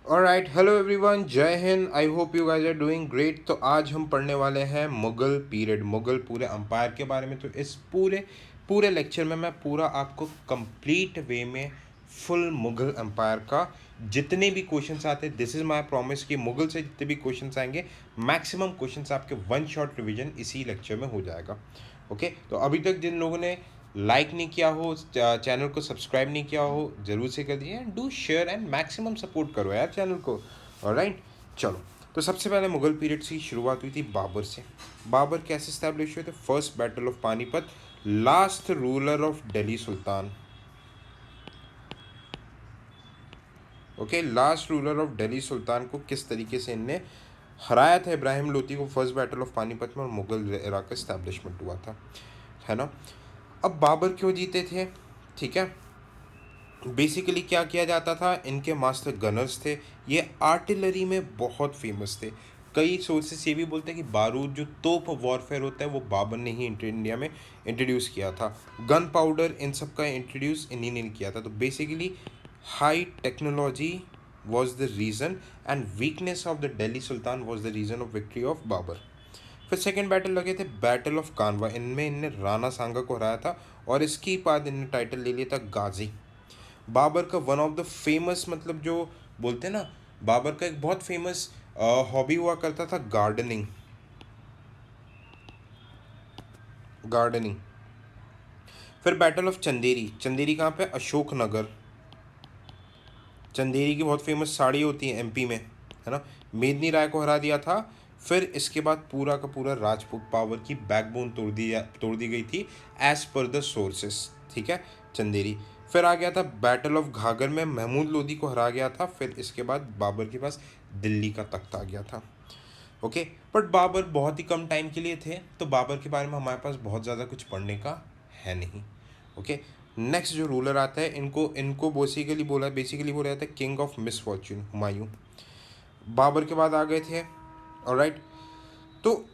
Alright, hello everyone, Jai Hind. I hope you guys are doing great. तो आज हम पढ़ने वाले हैं मुगल पीरियड, मुगल पूरे अंपायर के बारे में। तो इस पूरे पूरे लेक्चर में मैं पूरा आपको कंप्लीट वे में फुल मुगल अंपायर का जितने भी क्वेश्चंस आते हैं, दिस इज़ माय प्रॉमिस कि मुगल से जितने भी क्वेश्चंस आएंगे, मैक्सिमम क्वेश्चंस आपके वन शॉट रिवीजन इसी लेक्चर में हो जाएगा। ओके, तो अभी तक जिन लोगों ने लाइक नहीं किया हो, चैनल को सब्सक्राइब नहीं किया हो, जरूर से कर दीजिए and do share and maximum support करो यार चैनल को। ऑलराइट, चलो। तो सबसे पहले मुगल पीरियड की शुरुआत हुई थी बाबर से। बाबर कैसे स्टैब्लिश हुए थे? First battle of Panipat, last ruler of Delhi सुल्तान। Okay, last ruler of Delhi सुल्तान को किस तरीके से इनने हराया था इब्राहिम लोदी को फर्स्ट बैटल ऑफ पानीपत में, और मुगल इरा का इस्टेब्लिशमेंट हुआ था, है ना। अब बाबर क्यों जीते थे? ठीक है, बेसिकली क्या किया जाता था, इनके मास्टर गनर्स थे, ये आर्टिलरी में बहुत फेमस थे। कई सोर्सेस ये भी बोलते हैं कि बारूद जो तोप वॉरफेयर होता है वो बाबर ने ही इंडिया में इंट्रोड्यूस किया था। गन पाउडर इन सब का इंट्रोड्यूस इन्हीं ने किया था। तो basically high technology was the reason and weakness of the Delhi sultan was the reason of victory of Babur. फिर सेकेंड बैटल लगे थे बैटल ऑफ कानवा, इनमें इनने राणा सांगा को हराया था और इसके बाद इनने टाइटल ले लिया था गाजी। बाबर का वन ऑफ द फेमस, मतलब जो बोलते हैं ना, बाबर का एक बहुत फेमस हॉबी हुआ करता था गार्डनिंग। गार्डनिंग। फिर बैटल ऑफ चंदेरी, चंदेरी कहाँ पे? अशोकनगर। चंदेरी की बहुत फेमस साड़ी होती है एमपी में, है ना। मेदिनी राय को हरा दिया था। फिर इसके बाद पूरा का पूरा राजपूत पावर की बैकबोन तोड़ दी गई थी एज पर द सोर्सेस। ठीक है, चंदेरी। फिर आ गया था बैटल ऑफ घाघर में महमूद लोदी को हरा गया था। फिर इसके बाद बाबर के पास दिल्ली का तख्त आ गया था। ओके, बट बाबर बहुत ही कम टाइम के लिए थे, तो बाबर के बारे में हमारे पास बहुत ज़्यादा कुछ पढ़ने का है नहीं। ओके, नेक्स्ट जो रूलर आता है, इनको इनको बेसिकली बोला जाता है king of misfortune, Humayun. Babur के बाद आ गए थे। ऑलराइट, तो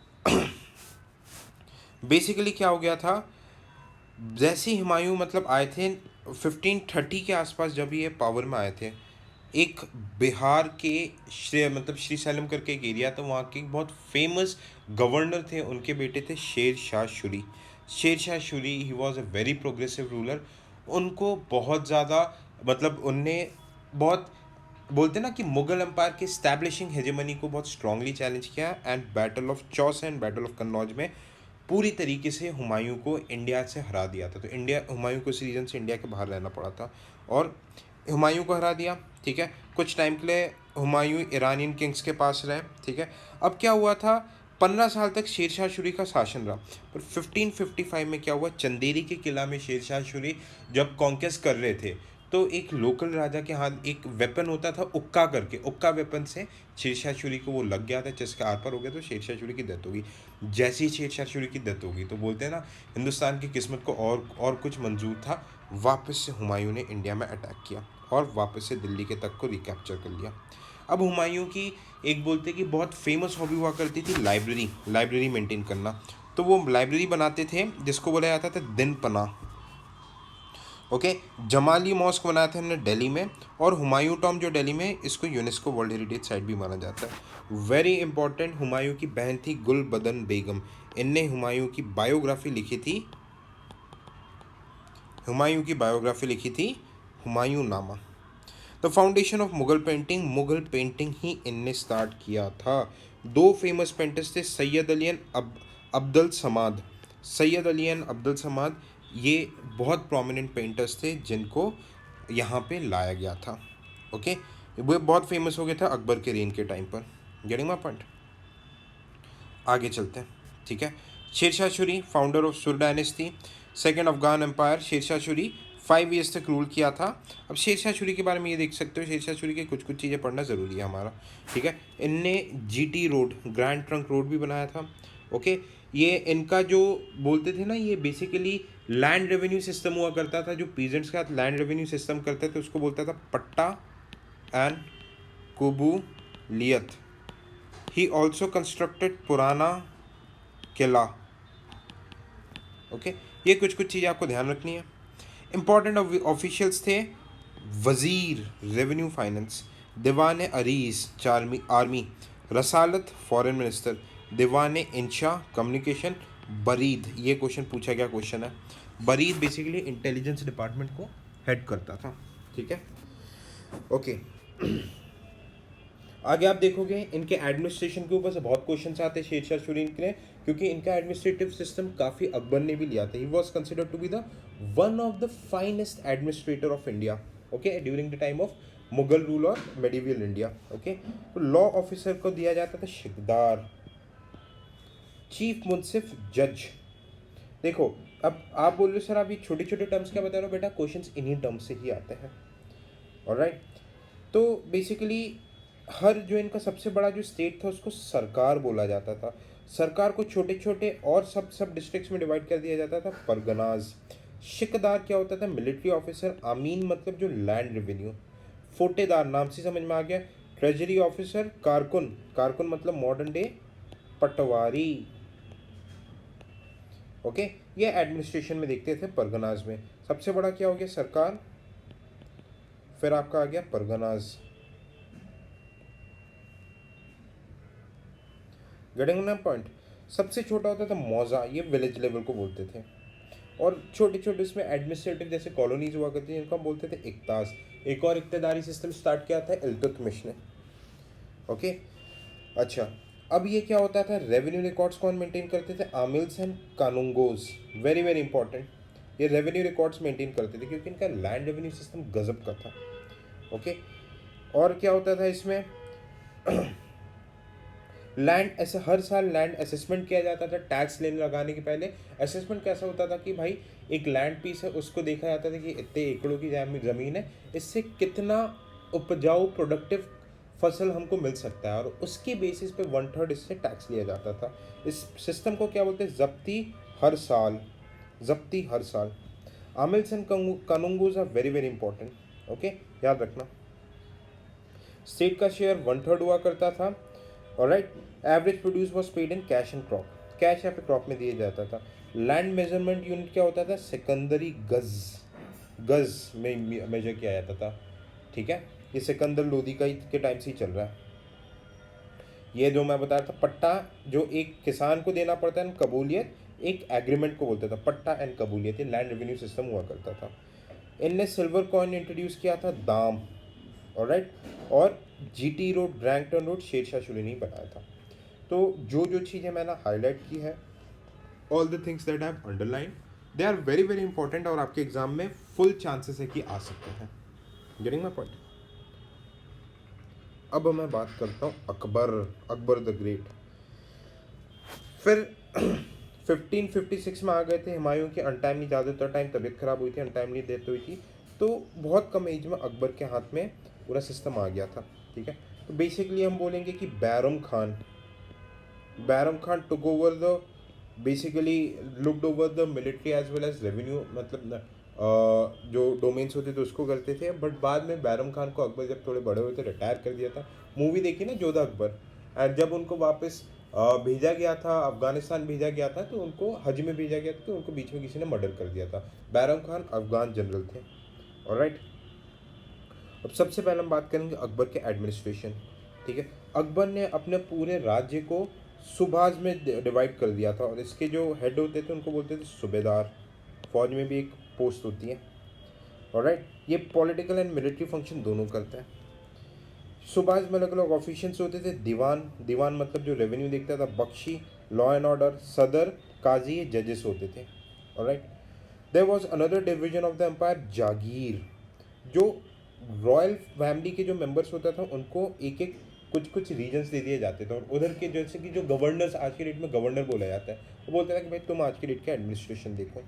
बेसिकली क्या हो गया था, जैसे हुमायूं मतलब आए थे 1530 के आसपास, जब ये पावर में आए थे, एक बिहार के श्री सैलम करके एक एरिया था, वहाँ के एक बहुत फेमस गवर्नर थे, उनके बेटे थे Sher Shah Shuri. Sher Shah Shuri, he was a very progressive ruler. उनको बहुत ज़्यादा, मतलब उनने बहुत, बोलते ना कि मुगल एम्पायर के स्टैब्लिशिंग हेजेमनी को बहुत स्ट्रांगली चैलेंज किया, and battle of Chausa and battle of Kannauj में पूरी तरीके से हुमायूं को इंडिया से हरा दिया था। तो इंडिया, हुमायूं को इस रीजन से इंडिया के बाहर रहना पड़ा था और हुमायूं को हरा दिया। ठीक है, कुछ टाइम के लिए हुमायूं ईरानियन किंग्स के पास रहे। ठीक है, अब क्या हुआ था, 15 साल तक शेर शाह शुरी का शासन रहा, पर 1555 में क्या हुआ, चंदेरी के किला में शेर शाह शुरी जब कॉन्केस्ट कर रहे थे, तो एक लोकल राजा के हाथ एक वेपन होता था उक्का करके, उक्का वेपन से शेरशाह शूरी को वो लग गया था, जिसके आर पार हो गया, तो शेरशाह शूरी की डेथ होगी। जैसे ही शेरशाह शूरी की डेथ होगी, तो बोलते हैं ना, हिंदुस्तान की किस्मत को और कुछ मंजूर था। वापस से हुमायूं ने इंडिया में अटैक किया और वापस से दिल्ली के तक को रिकैप्चर कर लिया। अब हुमायूं की एक, बोलते कि बहुत फेमस हॉबी हुआ करती थी लाइब्रेरी मेंटेन करना। तो वो लाइब्रेरी बनाते थे जिसको बोला जाता था दिन पना। ओके, जमाली मॉस्क बनाया था हमने दिल्ली में, और हुमायूं टॉम जो दिल्ली में, इसको यूनेस्को वर्ल्ड हेरिटेज साइट भी माना जाता है। वेरी इंपॉर्टेंट, हुमायूं की बहन थी गुल बदन बेगम, इनने हुमायूं की बायोग्राफी लिखी थी, Humayun Nama. The foundation of Mughal painting ही इनने स्टार्ट किया था। दो फेमस पेंटर्स थे, अब्दुल समाद। सैयद अली एंड अब्दुल समाद, ये बहुत प्रोमिनेंट पेंटर्स थे जिनको यहाँ पे लाया गया था। ओके, वो बहुत फेमस हो गया था अकबर के रेन के टाइम पर। Getting my point? आगे चलते हैं। ठीक है, Sher Shah Suri, founder of Sur dynasty, second Afghan empire. Sher Shah Suri 5 years तक रूल किया था। अब शेरशाह सूरी के बारे में ये देख सकते हो, शेरशाह सूरी के कुछ कुछ चीज़ें पढ़ना ज़रूरी है हमारा। ठीक है, इनने GT road, grand trunk road भी बनाया था। ओके, ये इनका जो बोलते थे ना, ये बेसिकली लैंड रेवेन्यू सिस्टम हुआ करता था, जो पीजेंट्स के साथ लैंड रेवेन्यू सिस्टम करते थे उसको बोलता था पट्टा एंड कुबूलियत। ही ऑल्सो कंस्ट्रक्टेड पुराना किला। ओके, ये कुछ कुछ चीज़ें आपको ध्यान रखनी है। इंपॉर्टेंट ऑफिशियल्स थे, वजीर रेवेन्यू फाइनेंस, दीवान Aris Charmi army, रसालत foreign minister, दीवान इंशा कम्युनिकेशन, बरीद ये क्वेश्चन पूछा गया क्वेश्चन है। बरीद बेसिकली इंटेलिजेंस डिपार्टमेंट को हेड करता था, ठीक है। ओके, आगे आप देखोगे इनके एडमिनिस्ट्रेशन के ऊपर से बहुत क्वेश्चन आते हैं शेरशाह सूरी के लिए, क्योंकि इनका एडमिनिस्ट्रेटिव सिस्टम काफ़ी अकबर ने भी लिया था। He was considered to be the one of the finest administrator of India, okay, during the time of Mughal rule और मेडिवल इंडिया, ओके। तो लॉ ऑफिसर को दिया जाता था शिकदार, चीफ मुंसिफ जज। देखो अब आप बोल रहे हो सर आप ये छोटे छोटे टर्म्स क्या बता रहे हो, बेटा क्वेश्चंस इन्हीं टर्म्स से ही आते हैं, ऑलराइट। तो बेसिकली हर जो इनका सबसे बड़ा जो स्टेट था उसको सरकार बोला जाता था। सरकार को छोटे छोटे और सब डिस्ट्रिक्ट्स में डिवाइड कर दिया जाता था, परगनाज। शिकदार क्या होता था, मिलिट्री ऑफिसर। आमीन मतलब जो लैंड रेवेन्यू। फोटेदार नाम से समझ में आ गया, ट्रेजरी ऑफिसर। कारकुन, कारकुन मतलब मॉडर्न डे पटवारी, ओके। ये एडमिनिस्ट्रेशन में देखते थे परगनाज में। सबसे बड़ा क्या हो गया, सरकार, फिर आपका आ गया परगनाज। गेटिंग ना पॉइंट। सबसे छोटा होता था मौजा, ये विलेज लेवल को बोलते थे। और छोटे छोटे इसमें एडमिनिस्ट्रेटिव जैसे कॉलोनीज हुआ करती थी, इनको हम बोलते थे इक्तास। एक और इक्तदारी सिस्टम स्टार्ट किया था इल्तुतमिश ने, ओके। अच्छा, अब ये क्या होता था, रेवेन्यू रिकॉर्ड्स कौन मेंटेन करते थे, आमिल्स एंड कानूंगोज, वेरी वेरी इंपॉर्टेंट। ये रेवेन्यू रिकॉर्ड्स मेंटेन करते थे क्योंकि इनका लैंड रेवेन्यू सिस्टम गजब का था, ओके। और क्या होता था इसमें लैंड ऐसे हर साल लैंड असेसमेंट किया जाता था टैक्स लेने लगाने के पहले। असेसमेंट कैसा होता था कि भाई एक लैंड पीस है, उसको देखा जाता था कि इतने एकड़ों की ज़मीन है, इससे कितना उपजाऊ प्रोडक्टिव फसल हमको मिल सकता है, और उसके बेसिस पे 1/3 इससे टैक्स लिया जाता था। इस सिस्टम को क्या बोलते हैं, जब्ती हर साल, जब्ती हर साल। आमिल्स एंड कानूंगोज are very very important, okay, याद रखना। स्टेट का शेयर 1/3 हुआ करता था, alright. Average produce was paid in cash and crop, cash या फिर क्रॉप में दिया जाता था। लैंड मेजरमेंट यूनिट क्या होता था, सिकंदरी गज, गज में मेजर किया जाता था, ठीक है। ये सिकंदर लोदी का ही के टाइम से ही चल रहा है। ये जो मैं बता रहा था पट्टा, जो एक किसान को देना पड़ता है, कबूलियत, एक एग्रीमेंट को बोलता था, पट्टा एंड कबूलियत। ये लैंड रेवेन्यू सिस्टम हुआ करता था। इनने सिल्वर कॉइन इंट्रोड्यूस किया था, दाम, ऑलराइट। और जीटी रोड, ब्रैंकटन रोड शेरशाह सूरी ने बनाया था। तो जो जो चीज़ें मैंने हाईलाइट की है, all the things that I have underline, they are very very important, और आपके एग्जाम में फुल चांसेस है कि आ सकते हैं। Getting my point. अब मैं बात करता हूँ अकबर, अकबर द ग्रेट। फिर 1556 में आ गए थे हुमायूं की अनटाइमली, ज़्यादातर टाइम तबीयत खराब हुई थी, अनटाइमली डेथ हुई थी, तो बहुत कम एज में अकबर के हाथ में पूरा सिस्टम आ गया था, ठीक है। तो बेसिकली हम बोलेंगे कि Bairam Khan, Bairam Khan took over the, basically looked over the military as well as revenue, मतलब जो डोमेन्स होते थे उसको करते थे। बट बाद में बैरम खान को अकबर जब थोड़े बड़े हुए थे रिटायर कर दिया था। मूवी देखी ना जोधा अकबर, एंड जब उनको वापस भेजा गया था, अफगानिस्तान भेजा गया था, तो उनको हज में भेजा गया था, तो उनको बीच में किसी ने मर्डर कर दिया था। बैरम खान अफगान जनरल थे, ऑलराइट। अब सबसे पहले हम बात करेंगे अकबर के एडमिनिस्ट्रेशन, ठीक है। अकबर ने अपने पूरे राज्य को सूबाज में डिवाइड कर दिया था, और इसके जो हेड होते थे उनको बोलते थे सूबेदार। फौज में भी एक पोस्ट होती है, ऑलराइट। ये पॉलिटिकल एंड मिलिट्री फंक्शन दोनों करता है। सूबाज में अलग अलग ऑफिशियल्स होते थे। दीवान, दीवान मतलब जो रेवेन्यू देखता था। बख्शी, लॉ एंड ऑर्डर। सदर, काजी, ये जजेस होते थे, alright. There was another division of the empire, जागीर, जो रॉयल फैमिली के जो मेंबर्स होता था उनको एक एक कुछ कुछ रीजन्स दे दिए जाते थे, और उधर के जैसे कि जो गवर्नर्स, आज के डेट में गवर्नर बोला जाता है, वो बोलता था कि भाई तुम आज के डेट का एडमिनिस्ट्रेशन देखो।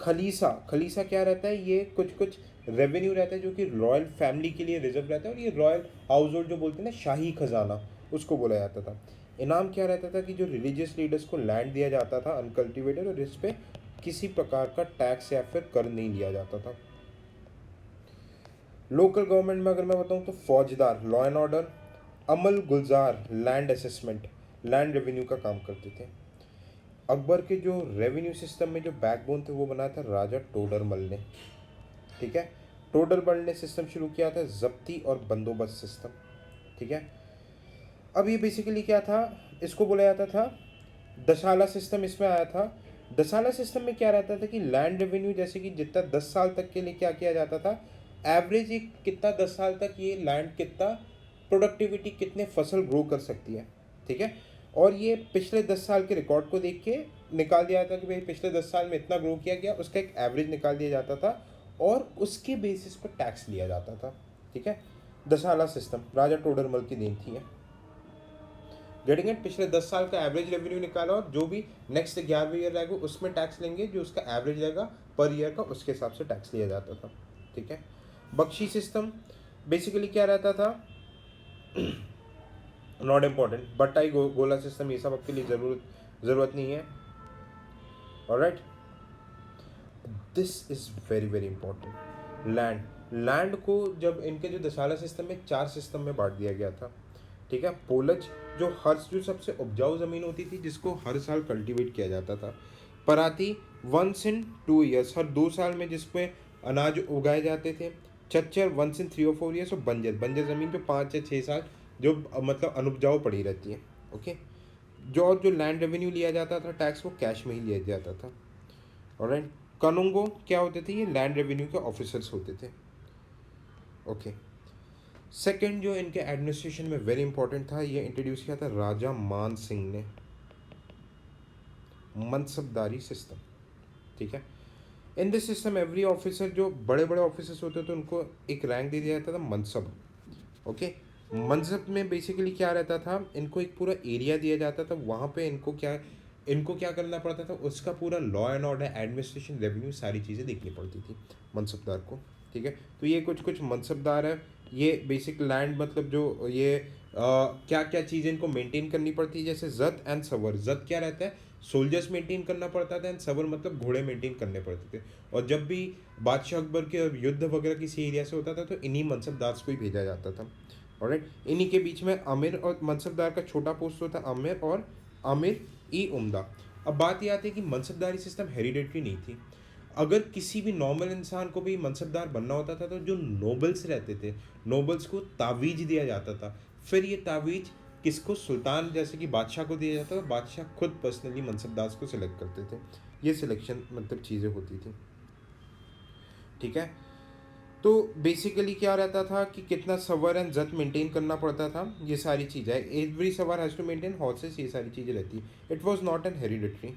खलीसा, खलीसा क्या रहता है, ये कुछ कुछ रेवेन्यू रहता है जो कि रॉयल फैमिली के लिए रिजर्व रहता है, और ये रॉयल हाउस होल्ड जो बोलते हैं ना, शाही खजाना, उसको बोला जाता था। इनाम क्या रहता था कि जो रिलीजियस लीडर्स को लैंड दिया जाता था अनकल्टिवेटेड, और इस पर किसी प्रकार का टैक्स या फिर कर नहीं लिया जाता था। लोकल गवर्नमेंट में अगर मैं बताऊं तो फौजदार, law and order. Amal Gulzar, land assessment, land revenue का काम करते थे। अकबर के जो रेवेन्यू सिस्टम में जो बैकबोन थे वो बनाया था राजा टोडरमल ने, ठीक है। टोडर बल ने सिस्टम शुरू किया था जब्ती और बंदोबस्त सिस्टम, ठीक है। अब ये बेसिकली क्या था, इसको बोला जाता था दशाला सिस्टम, इसमें आया था। दशाला सिस्टम में क्या रहता था कि लैंड रेवेन्यू जैसे कि जितना 10 साल तक के लिए क्या किया जाता था, एवरेज एक कितना 10 साल तक ये लैंड कितना प्रोडक्टिविटी कितने फसल ग्रो कर सकती है, ठीक है। और ये पिछले 10 साल के रिकॉर्ड को देख के निकाल दिया जाता कि भाई पिछले 10 साल में इतना ग्रो किया गया, उसका एक एवरेज निकाल दिया जाता था और उसके बेसिस पर टैक्स लिया जाता था, ठीक है। दशाला सिस्टम राजा टोडरमल की देन थी। गेटिंग इट, पिछले 10 साल का एवरेज रेवेन्यू निकाला और जो भी नेक्स्ट 11वें ईयर रहेगा उसमें टैक्स लेंगे, जो उसका एवरेज रहेगा पर ईयर का उसके हिसाब से टैक्स लिया जाता था, ठीक है। बख्शी सिस्टम बेसिकली क्या रहता था, नॉट इम्पॉर्टेंट, बट्टाई गोला सिस्टम ये सब आपके लिए ज़रूरत नहीं है, alright. This is very very important. Land को जब इनके जो दशाला सिस्टम में 4 सिस्टम में बांट दिया गया था, ठीक है। पोलज जो सबसे उपजाऊ ज़मीन होती थी जिसको हर साल कल्टीवेट किया जाता था। पराती 1 in 2 years, हर 2 साल में जिसमें अनाज उगाए जाते थे। चच्चर 1 in 3 or 4 years, और बंजर ज़मीन जो 5 या 6 साल जो मतलब अनुपजाऊ पड़ी रहती है, ओके। जो लैंड रेवेन्यू लिया जाता था टैक्स वो कैश में ही लिया जाता था, ऑलराइट। कानूंगो क्या होते थे, ये लैंड रेवेन्यू के ऑफिसर्स होते थे, ओके। सेकंड जो इनके एडमिनिस्ट्रेशन में वेरी इंपॉर्टेंट था, ये इंट्रोड्यूस किया था राजा मान सिंह ने, मनसबदारी सिस्टम, ठीक है। In this system every officer, जो बड़े बड़े ऑफिसर्स होते थे उनको एक रैंक दे दिया जाता था मनसब, ओके। मनसब में बेसिकली क्या रहता था, इनको एक पूरा एरिया दिया जाता था, वहाँ पे इनको क्या करना पड़ता था, उसका पूरा law and order, administration, revenue सारी चीज़ें देखनी पड़ती थी मनसबदार को, ठीक है। तो ये कुछ मनसबदार है, ये बेसिक लैंड मतलब जो ये क्या क्या चीज़ें इनको मेंटेन करनी पड़ती है, जैसे जत एंड सवर। जत क्या रहता है, सोल्जर्स मेंटेन करना पड़ता था, एंड सवर मतलब घोड़े मेंटेन करने पड़ते थे। और जब भी बादशाह अकबर के युद्ध वगैरह किसी एरिया से होता था तो इन्हीं मनसबदार को ही भेजा जाता था, ऑलराइट। इन्हीं के बीच में आमिर और मनसबदार का छोटा पोस्ट होता है आमिर और आमिर ई उम्दा। अब बात यह आती है कि मनसबदारी सिस्टम हेरिडेटरी नहीं थी। अगर किसी भी नॉर्मल इंसान को भी मनसबदार बनना होता था तो जो नोबल्स रहते थे, नोबल्स को तावीज दिया जाता था। फिर ये तावीज किसको, सुल्तान जैसे कि बादशाह को दिया जाता था, बादशाह खुद पर्सनली मनसबदार को सिलेक्ट करते थे। ये सिलेक्शन मतलब चीज़ें होती थी, ठीक है। तो बेसिकली क्या रहता था कि कितना सवर एंड जत मेंटेन करना पड़ता था, ये सारी चीज़ें, एवरी सवर हैज़ टू मेंटेन हॉर्सेस, ये सारी चीज़ें रहती। It was not an hereditary.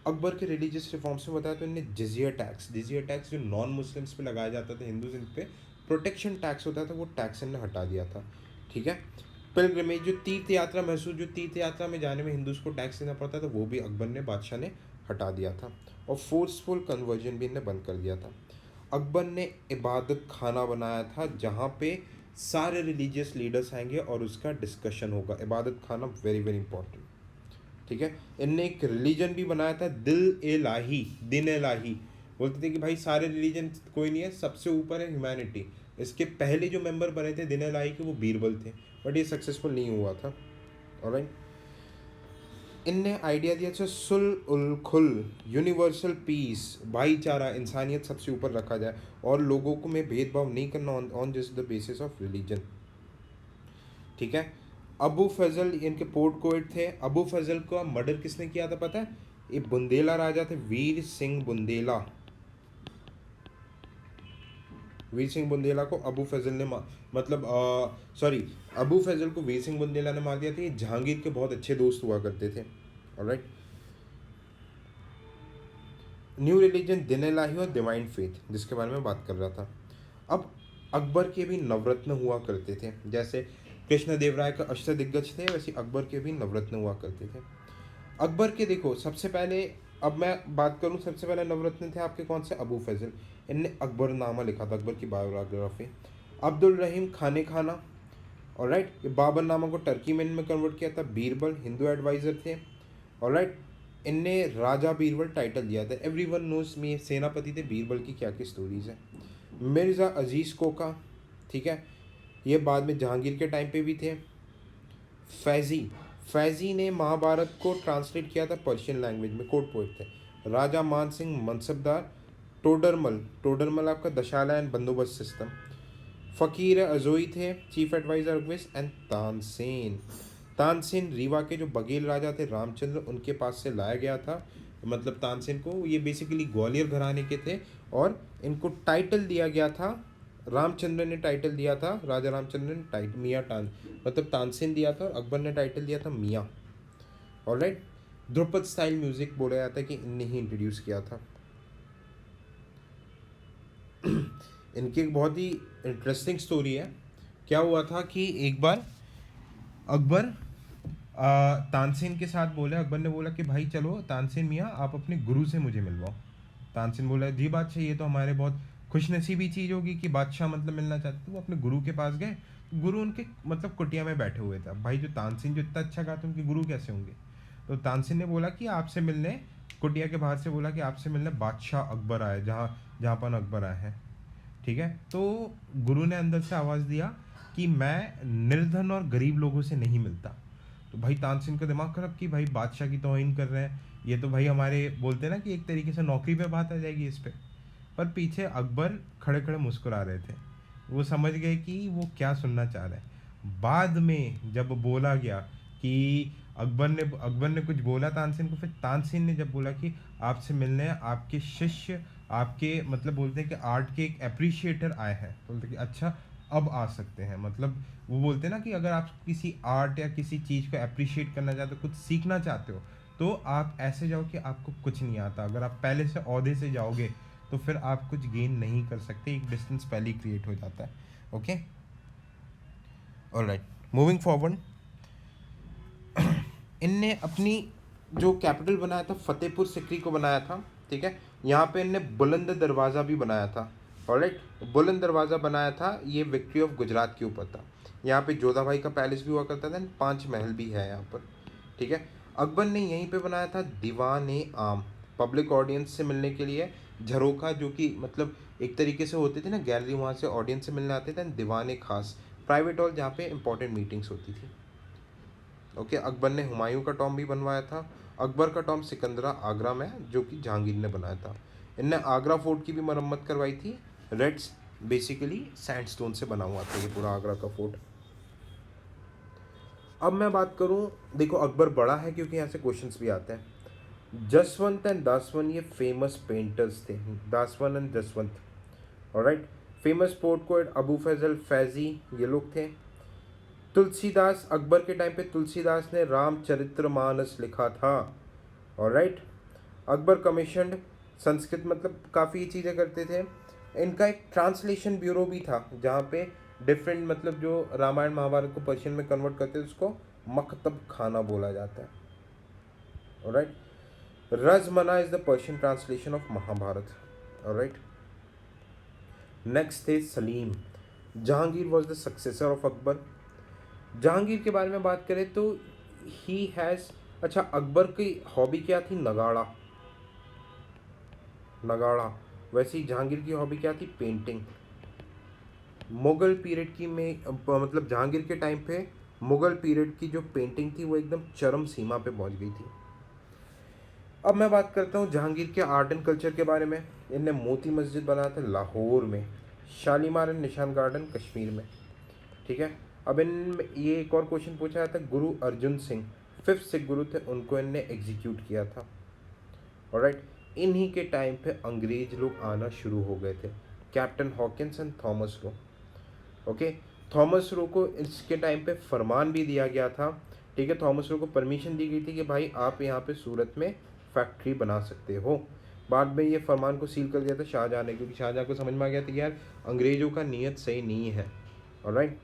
Akbar के रिलीजियस रिफॉर्म्स में बताया तो इन्हें जजिया टैक्स जो नॉन मुस्लिम्स पे लगाया जाता था, हिंदूज इन पे प्रोटेक्शन टैक्स होता था, वो टैक्स इन्हें हटा दिया था, ठीक है। पिलग्रिमेज जो तीर्थ यात्रा जो तीर्थ यात्रा में जाने में हिंदूज को टैक्स देना पड़ता था, वो भी अकबर ने, बादशाह ने हटा दिया था। और फोर्सफुल कन्वर्जन भी इन्हें बंद कर दिया था। अकबर ने इबादत खाना बनाया था जहाँ पे सारे रिलीजियस लीडर्स आएंगे और उसका डिस्कशन होगा। इबादत खाना वेरी वेरी इंपॉर्टेंट, ठीक है। इनने एक रिलीजन भी बनाया था, दिन इलाही। बोलते थे कि भाई सारे रिलीजन कोई नहीं है, सबसे ऊपर है ह्यूमैनिटी। इसके पहले जो मेंबर बने थे दिन इलाही के वो बीरबल थे, बट ये सक्सेसफुल नहीं हुआ था, ऑलराइट। इनने आइडिया दिया था सुल उल खुल, यूनिवर्सल पीस, भाईचारा, इंसानियत सबसे ऊपर रखा जाए और लोगों को में भेदभाव नहीं करना on just the basis of religion, ठीक है। अबू फजल इनके पोर्ट कोएट थे। अबू फजल का मर्डर किसने किया था पता है, ये बुंदेला राजा थे, वीर सिंह बुंदेला। वीर सिंह बुंदेला को अबू फजल ने अबू फजल को वीर सिंह बुंदेला ने मार दिया था। ये जहांगीर के बहुत अच्छे दोस्त हुआ करते थे, ऑलराइट। न्यू रिलीजन दिन इलाही और डिवाइन फेथ जिसके बारे में बात कर रहा था। अब अकबर के भी नवरत्न हुआ करते थे, जैसे कृष्ण देव राय का अष्टदिग्गज थे, वैसे अकबर के भी नवरत्न हुआ करते थे। अकबर के देखो सबसे पहले, अब मैं बात करूं, सबसे पहले नवरत्न थे आपके कौन से, अबू फजल। इनने अकबरनामा लिखा था, अकबर की बायोग्राफी। अब्दुल रहीम खाने खाना, ऑलराइट, ये बाबरनामा को टर्की में इनमें कन्वर्ट किया था। बीरबल हिंदू एडवाइज़र थे, ऑलराइट। इनने राजा बीरबल टाइटल दिया था। एवरीवन नोज मी, सेनापति थे बीरबल की क्या क्या स्टोरीज है। मिर्ज़ा अजीज़ कोका, ठीक है, ये बाद में जहांगीर के टाइम पे भी थे। फैज़ी ने महाभारत को ट्रांसलेट किया था पर्शियन लैंग्वेज में, कोर्ट पोएट थे। राजा मान सिंह मनसबदार, टोडरमल, टोडरमल आपका दशाला एंड बंदोबस्त सिस्टम। फ़कीर अजोई थे चीफ एडवाइज़र अकबिस। एंड तानसेन, तानसेन रीवा के जो बघेल राजा थे रामचंद्र, उनके पास से लाया गया था। मतलब तानसेन को, ये बेसिकली ग्वालियर घराने के थे और इनको टाइटल दिया गया था, रामचंद्र ने टाइटल दिया था, राजा रामचंद्र ने टाइटल मियाँ मतलब तानसेन दिया था और अकबर ने टाइटल दिया था मियाँ। ऑलराइट। ध्रुपद स्टाइल म्यूज़िक बोला जाता है कि इनने ही इंट्रोड्यूस किया था। इनकी एक बहुत ही इंटरेस्टिंग स्टोरी है। क्या हुआ था कि एक बार अकबर तानसेन के साथ बोले, अकबर ने बोला कि भाई चलो तानसेन मियाँ आप अपने गुरु से मुझे मिलवाओ। तानसेन बोला जी बादशाह, ये तो हमारे बहुत खुशनसीबी चीज़ होगी कि बादशाह मतलब मिलना चाहते। तो वो अपने गुरु के पास गए। गुरु उनके मतलब कुटिया में बैठे हुए थे। भाई जो तानसेन जो इतना अच्छा गाते उनके गुरु कैसे होंगे। तो तानसेन ने बोला कि आपसे मिलने, कुटिया के बाहर से बोला कि आपसे मिलने बादशाह अकबर आए, जहाँ पर अकबर आए हैं। ठीक है। तो गुरु ने अंदर से आवाज़ दिया कि मैं निर्धन और गरीब लोगों से नहीं मिलता। तो भाई तानसेन का दिमाग खराब कि भाई बादशाह की तौहीन कर रहे हैं, ये तो भाई हमारे बोलते हैं ना कि एक तरीके से नौकरी पे बात आ जाएगी इस पे। पर पीछे अकबर खड़े खड़े मुस्कुरा रहे थे। वो समझ गए कि वो क्या सुनना चाह रहे हैं। बाद में जब बोला गया कि अकबर ने कुछ बोला तानसेन को, फिर तानसेन ने जब बोला कि आपसे मिलने आपके शिष्य, आपके मतलब बोलते हैं कि आर्ट के एक अप्रिशिएटर आए हैं। बोलते कि अच्छा अब आ सकते हैं। मतलब वो बोलते हैं ना कि अगर आप किसी आर्ट या किसी चीज़ को अप्रिशिएट करना चाहते हो, कुछ सीखना चाहते हो, तो आप ऐसे जाओ कि आपको कुछ नहीं आता। अगर आप पहले से औहदे से जाओगे तो फिर आप कुछ गेन नहीं कर सकते, एक डिस्टेंस पहले ही क्रिएट हो जाता है। Okay, alright, moving forward. इनने अपनी जो कैपिटल बनाया था फतेहपुर सिकरी को बनाया था। ठीक है। यहाँ पे इनने बुलंद दरवाज़ा भी बनाया था। ऑलराइट, बुलंद दरवाज़ा बनाया था, ये विक्ट्री ऑफ गुजरात के ऊपर था। यहाँ पे जोधा भाई का पैलेस भी हुआ करता था, 5 महल भी है यहाँ पर। ठीक है। अकबर ने यहीं पे बनाया था दीवान आम, पब्लिक ऑडियंस से मिलने के लिए। झरोखा जो कि मतलब एक तरीके से होते थे ना गैलरी, वहाँ से ऑडियंस से मिलने आते थे। दीवान खास, प्राइवेट हॉल जहाँ पे इंपॉर्टेंट मीटिंग्स होती थी। ओके। अकबर ने हुमायूं का टॉम भी बनवाया था। अकबर का टॉम सिकंदरा आगरा में है, जो कि जहांगीर ने बनाया था। इनने आगरा फोर्ट की भी मरम्मत करवाई थी। रेड्स बेसिकली सैंडस्टोन से बना हुआ था ये पूरा आगरा का फोर्ट। अब मैं बात करूं, देखो अकबर बड़ा है क्योंकि यहाँ से क्वेश्चंस भी आते हैं। जसवंत एंड दासवन ये फेमस पेंटर्स थे, Daswanth and Jaswant. Alright. Famous port poet Abu Faizal Faizi ये लोग थे। तुलसीदास, अकबर के टाइम पे तुलसीदास ने रामचरितमानस लिखा था। ऑलराइट। अकबर कमीशनड संस्कृत, मतलब काफ़ी चीज़ें करते थे। इनका एक ट्रांसलेशन ब्यूरो भी था जहाँ पे डिफरेंट मतलब जो रामायण महाभारत को पर्शियन में कन्वर्ट करते थे उसको मकतब खाना बोला जाता है। Alright. Razmnama is the Persian translation of Mahabharat. Alright. Next थे Salim. Jahangir was the successor of Akbar. Jahangir के बारे में बात करें तो ही हैज़, अच्छा अकबर की हॉबी क्या थी? नगाड़ा, नगाड़ा। वैसे ही जहांगीर की हॉबी क्या थी? पेंटिंग। मुग़ल पीरियड की में मतलब जहांगीर के टाइम पे मुग़ल पीरियड की जो पेंटिंग थी वो एकदम चरम सीमा पे पहुंच गई थी। अब मैं बात करता हूँ जहांगीर के आर्ट एंड कल्चर के बारे में। इनने मोती मस्जिद बनाया था लाहौर में, शालीमार एंड निशान गार्डन कश्मीर में। ठीक है। अब इन ये एक और क्वेश्चन पूछा जाता है, गुरु अर्जुन सिंह 5th सिख गुरु थे, उनको इनने एग्जीक्यूट किया था। ऑलराइट। इन्हीं के टाइम पे अंग्रेज लोग आना शुरू हो गए थे, captain Hawkins and Thomas Roe. Okay. Thomas Roe को इसके टाइम पे फरमान भी दिया गया था। ठीक है। थॉमस रो को परमिशन दी गई थी कि भाई आप यहाँ पे सूरत में फैक्ट्री बना सकते हो। बाद में ये फरमान को सील कर दिया था शाहजहाँ ने, क्योंकि शाहजहाँ को समझ में आ गया था कि यार अंग्रेज़ों का नीयत सही नहीं है। ऑलराइट।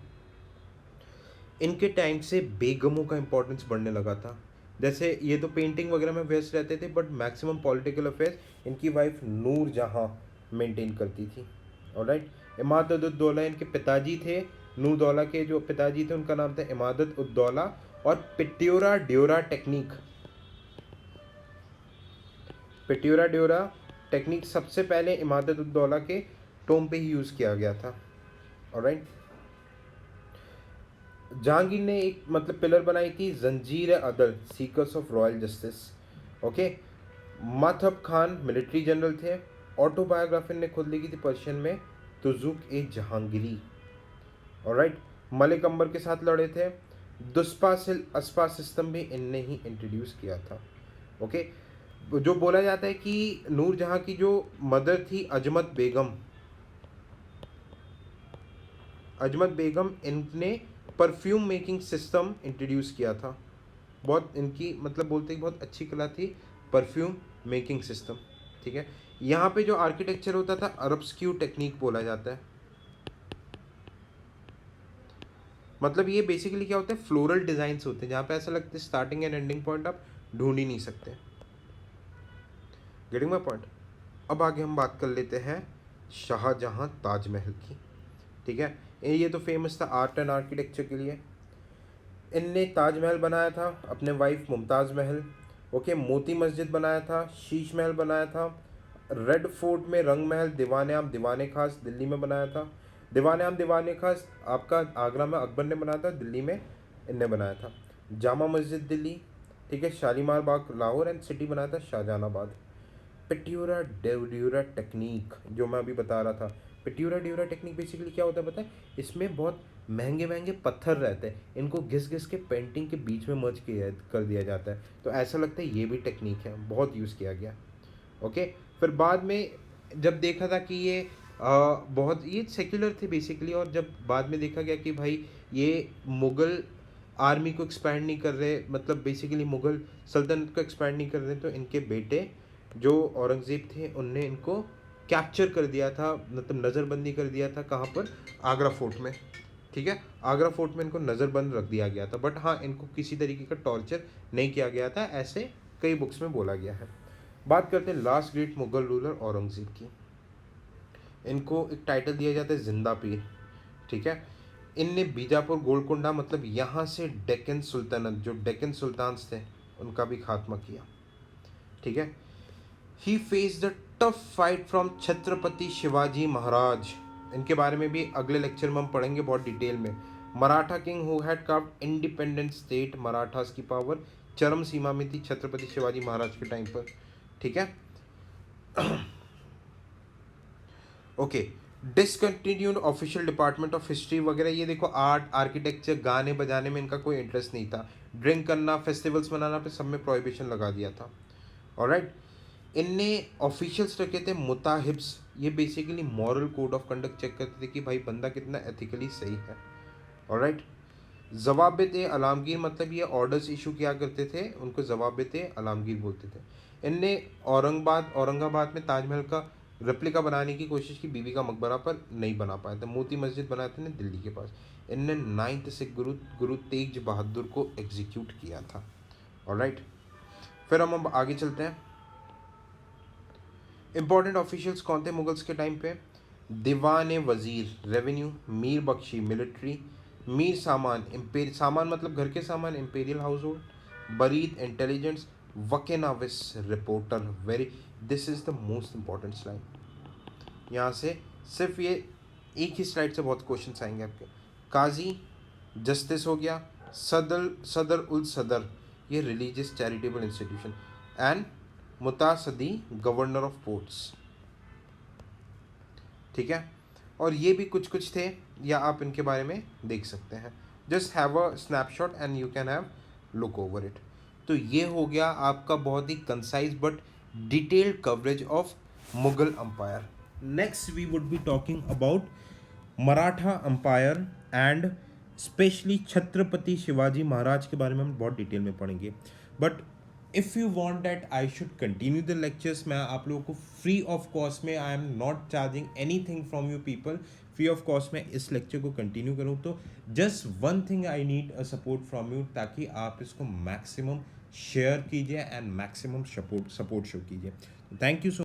इनके टाइम से बेगमों का इंपॉर्टेंस बढ़ने लगा था। जैसे ये तो पेंटिंग वगैरह में व्यस्त रहते थे, बट मैक्सिमम पॉलिटिकल अफेयर्स इनकी वाइफ नूर जहाँ मेंटेन करती थी। ऑलराइट। इमादत उद्दौला इनके पिताजी थे। नूर दौला के जो पिताजी थे उनका नाम था इमादत उद्दौला। और पिट्योरा ड्योरा टेक्निक, पिट्योरा ड्योरा टेक्निक सबसे पहले इमादत उद्दौला के टोम पे ही यूज़ किया गया था। ऑलराइट। जहांगीर ने एक मतलब पिलर बनाई थी Zanjir Adal, seekers of royal justice. Okay. माथब खान मिलिट्री जनरल थे। ऑटोबायोग्राफी ने खुद लिखी थी पर्शियन में, तुजुक ए जहांगीरी। ऑलराइट, मलिक अंबर के साथ लड़े थे। दुस्पासिल अस्पा सिस्टम भी इनने ही इंट्रोड्यूस किया था। ओके, जो बोला जाता है कि नूरजहां की जो मदर थी अजमत बेगम, अजमत बेगम, इनने परफ्यूम मेकिंग सिस्टम इंट्रोड्यूस किया था। बहुत इनकी मतलब बोलते हैं बहुत अच्छी कला थी परफ्यूम मेकिंग सिस्टम। ठीक है, यहाँ पे जो आर्किटेक्चर होता था अरबस्क्यू टेक्निक बोला जाता है। मतलब ये बेसिकली क्या होता है, फ्लोरल डिजाइन्स होते हैं जहाँ पे ऐसा लगता है स्टार्टिंग एंड एंडिंग पॉइंट आप ढूंढ ही नहीं सकते। Getting my point. अब आगे हम बात कर लेते हैं शाहजहां ताजमहल की। ठीक है, ये तो फेमस था आर्ट एंड आर्किटेक्चर के लिए। इनने ताजमहल बनाया था, अपने वाइफ मुमताज़ महल। ओके, मोती मस्जिद बनाया था, शीश महल बनाया था, रेड फोर्ट में रंग महल, दीवान आम दीवान खास दिल्ली में बनाया था। दीवान आम दीवान खास आपका आगरा में अकबर ने बनाया था, दिल्ली में इनने बनाया था। जामा मस्जिद दिल्ली, ठीक है, शालीमार बाग लाहौर, एंड सिटी बनाया था शाहजहानाबाद। पिट्यूरा डेव्यूरा टेक्निक जो मैं अभी बता रहा था, पिट्यूरा ड्यूरा टेक्निक बेसिकली क्या होता है पता है, इसमें बहुत महंगे महंगे पत्थर रहते हैं, इनको घिस घिस के पेंटिंग के बीच में मर्ज किया कर दिया जाता है, तो ऐसा लगता है ये भी टेक्निक है, बहुत यूज़ किया गया। ओके, फिर बाद में जब देखा था कि ये बहुत ये सेक्युलर थे बेसिकली, और जब बाद में देखा गया कि भाई ये मुग़ल आर्मी को एक्सपैंड नहीं कर रहे, मतलब बेसिकली मुग़ल सल्तनत को एक्सपैंड नहीं कर रहे, तो इनके बेटे जो औरंगज़ेब थे उनने इनको कैप्चर कर दिया था, मतलब नज़रबंदी कर दिया था। कहाँ पर, आगरा फोर्ट में। ठीक है, आगरा फोर्ट में इनको नज़रबंद रख दिया गया था, बट हाँ इनको किसी तरीके का टॉर्चर नहीं किया गया था, ऐसे कई बुक्स में बोला गया है। बात करते हैं last great Mughal ruler Aurangzeb की। इनको एक टाइटल दिया जाता है जिंदा पीर। ठीक है, इनने बीजापुर गोलकुंडा मतलब यहाँ से डेक्कन सुल्तानत, जो डेक्कन सुल्तान्स थे उनका भी खात्मा किया। ठीक है, he face the tough fight from Chhatrapati Shivaji Maharaj. इनके बारे में भी अगले लेक्चर में हम पढ़ेंगे बहुत डिटेल में। Maratha king who had carved independent state, Marathas की पावर चरम सीमा में थी छत्रपति शिवाजी महाराज के टाइम पर। ठीक है, okay, discontinued official department of history वगैरह, ये देखो आर्ट आर्किटेक्चर गाने बजाने में इनका कोई इंटरेस्ट नहीं था, ड्रिंक करना फेस्टिवल्स मनाना पे सब में प्रोहिबिशन लगा दिया था। ऑलराइट, इनने ऑफिशियल्स रखे थे मुताहिब्स, ये basically moral code of conduct check करते थे कि भाई बंदा कितना एथिकली सही है। ऑलराइट, जवाबित आलमगीर, मतलब ये ऑर्डर्स इशू किया करते थे, उनको जवाबित आलमगीर बोलते थे। इनने औरंगाबाद में ताजमहल का रेप्लिका बनाने की कोशिश की, बीबी का मकबरा पर नहीं बना पाए थे। मोती मस्जिद बनाए थे दिल्ली के पास। इनने 9th से गुरु तेग बहादुर को एग्जीक्यूट किया था। ऑलराइट, फिर हम अब आगे चलते हैं। इंपॉर्टेंट ऑफिशियल्स कौन थे मुगल्स के टाइम पे, दीवान वजीर रेवेन्यू, मीर बख्शी मिलिट्री, मीर सामान सामान मतलब घर के सामान इंपेरियल हाउस होल्ड, बरीद इंटेलिजेंस, वकेनाविस reporter. Very this is the most important slide. यहाँ से सिर्फ ये एक ही स्लाइड से बहुत क्वेश्चन आएंगे आपके। काजी जस्टिस हो गया, सदर उल सदर ये रिलीजियस चैरिटेबल इंस्टीट्यूशन, एंड मुतासदी गवर्नर ऑफ पोर्ट्स। ठीक है, और ये भी कुछ कुछ थे, या आप इनके बारे में देख सकते हैं। Just have a snapshot and you can have look over it. तो ये हो गया आपका बहुत ही concise but detailed coverage of Mughal empire. Next we would be talking about Maratha empire and specially Chhatrapati Shivaji Maharaj के बारे में हम बहुत डिटेल में पढ़ेंगे। But if you want that I should continue the lectures, मैं आप लोगों को फ्री ऑफ कॉस्ट में, I am not charging anything from you people, free of cost में इस लेक्चर को कंटिन्यू करूँ, तो just one thing I need a support from you, ताकि आप इसको मैक्सिमम शेयर कीजिए एंड मैक्सिमम सपोर्ट शो कीजिए। Thank you so